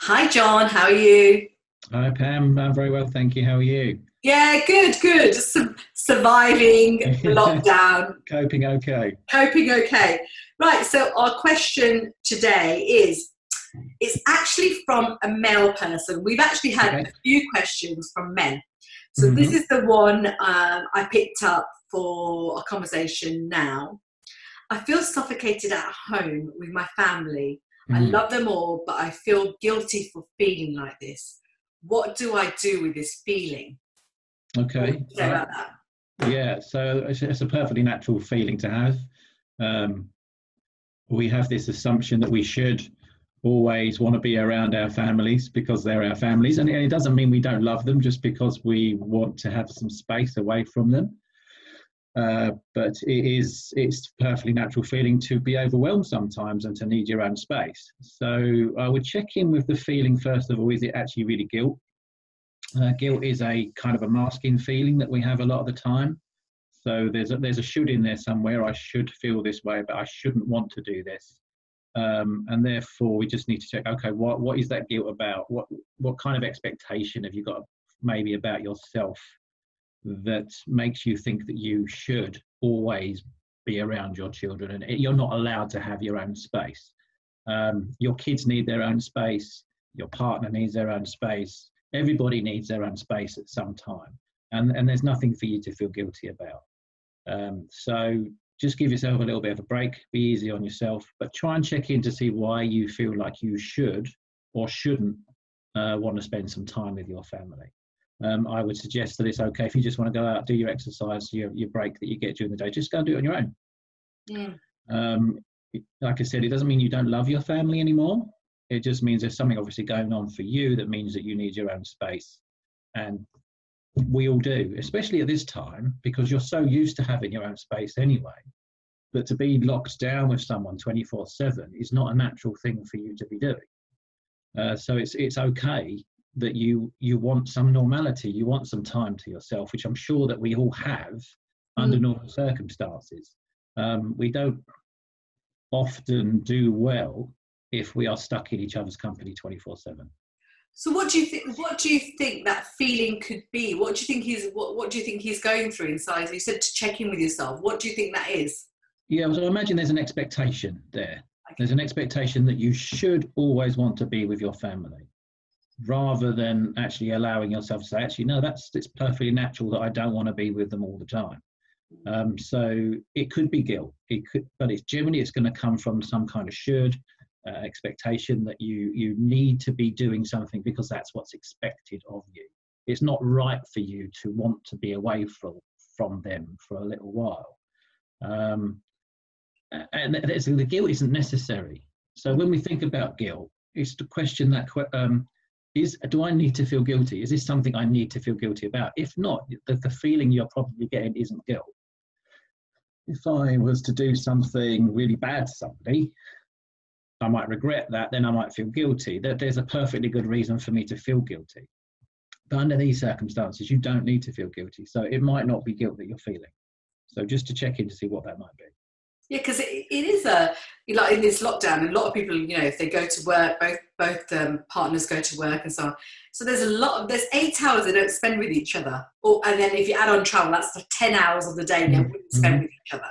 Hi, John. How are you? Hi Pam, I'm very well, thank you. How are you? Yeah, good, good. Just surviving the lockdown, Coping okay? coping okay. Right. So our question today is: it's actually from a male person. We've actually had a Okay. few questions from men. So this Hmm. is the one I picked up for a conversation now. I feel suffocated at home with my family. I Mm. love them all, but I feel guilty for feeling like this. What do I do with this feeling? What would Okay. you say about that? Yeah, so it's a perfectly natural feeling to have. Um, we have this assumption that we should always want to be around our families because they're our families, and it doesn't mean we don't love them just because we want to have some space away from them. But it's a perfectly natural feeling to be overwhelmed sometimes and to need your own space. So I would check in with the feeling first of all. Is it actually really guilt? Guilt is a kind of a masking feeling that we have a lot of the time. So there's a should in there somewhere. I should feel this way, but I shouldn't want to do this. And therefore, we just need to check. Okay, what is that guilt about? What kind of expectation have you got maybe about yourself that makes you think that you should always be around your children and you're not allowed to have your own space? Your kids need their own space. Your partner needs their own space. Everybody needs their own space at some time, and there's nothing for you to feel guilty about. So just give yourself a little bit of a break. Be easy on yourself, but try and check in to see why you feel like you should or shouldn't want to spend some time with your family. I would suggest that it's okay if you just want to go out, do your exercise, your break that you get during the day. Just go and do it on your own. Mm. Um, like I said, it doesn't mean you don't love your family anymore. It just means there's something obviously going on for you that means that you need your own space. And we all do, especially at this time, because you're so used to having your own space anyway. But to be locked down with someone 24/7 is not a natural thing for you to be doing. So it's okay that you want some normality, you want some time to yourself, which I'm sure that we all have under Mm. normal circumstances. We don't often do well if we are stuck in each other's company 24/7. So what do you think? What do you think that feeling could be? What do you think he's? What do you think he's going through inside? You said to check in with yourself. What do you think that is? Yeah, so I imagine there's an expectation there. There's Okay. an expectation that you should always want to be with your family rather than actually allowing yourself to say, actually, no, it's perfectly natural that I don't want to be with them all the time. So it could be guilt. It could, but it's generally it's going to come from some kind of should expectation that you need to be doing something because that's what's expected of you. It's not right for you to want to be away from them for a little while. Um, and the guilt isn't necessary. So Mm. when we think about guilt, it's to question that is do I need to feel guilty? Is this something I need to feel guilty about? If not, the feeling you're probably getting isn't guilt. If I was to do something really bad to somebody, I might regret that, then I might feel guilty. That there's a perfectly good reason for me to feel guilty. But under these circumstances, you don't need to feel guilty. So it might not be guilt that you're feeling. So just to check in to see what that might be. Yeah, because it is a like in this lockdown, a lot of people, if they go to work, both partners go to work and so on. So there's 8 hours they don't spend with each other, and then if you add on travel, that's the 10 hours of the day they wouldn't spend Mm-hmm. with each other.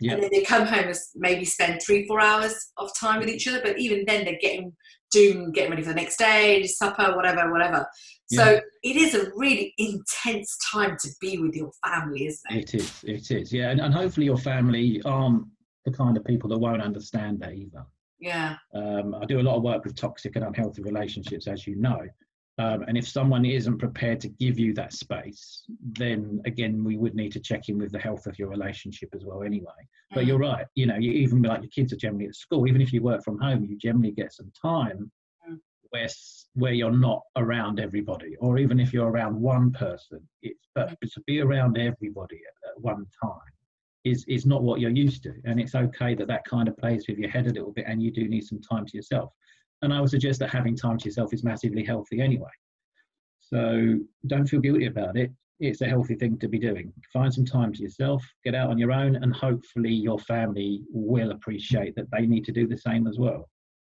And Yeah. then they come home and maybe spend 3 4 hours of time with each other, but even then they're getting ready for the next day, supper, whatever, whatever. Yeah. So it is a really intense time to be with your family, isn't it? It is. It is. Yeah. And hopefully your family aren't the kind of people that won't understand that either. Yeah. I do a lot of work with toxic and unhealthy relationships, as you know. And if someone isn't prepared to give you that space, then again, we would need to check in with the health of your relationship as well, anyway. But Mm. you're right. You even like your kids are generally at school, even if you work from home, you generally get some time Mm. where where you're not around everybody, or even if you're around one person, but Mm. to be around everybody at one time is not what you're used to, and it's okay that that kind of plays with your head a little bit, and you do need some time to yourself. And I would suggest that having time to yourself is massively healthy anyway. So don't feel guilty about it. It's a healthy thing to be doing. Find some time to yourself, get out on your own, and hopefully your family will appreciate that they need to do the same as well.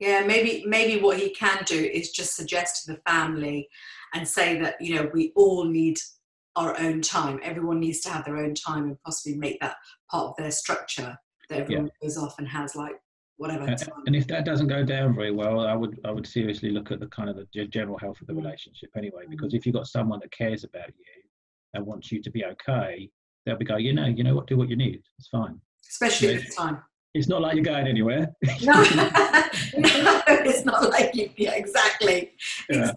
Yeah, maybe what he can do is just suggest to the family and say that, you know, we all need our own time. Everyone needs to have their own time, and possibly make that part of their structure, that Yeah. everyone goes off and has like whatever time. And if that doesn't go down very well, I would seriously look at the kind of the general health of the Mm. relationship anyway. Because if you've got someone that cares about you and wants you to be okay, they'll be going, you know what, do what you need. It's fine. Especially You at know, this time. it's not like you're going anywhere. No, no, it's not like you. Yeah, exactly. Yeah.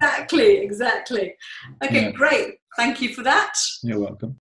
Exactly. Okay, Yeah. great. Thank you for that. You're welcome.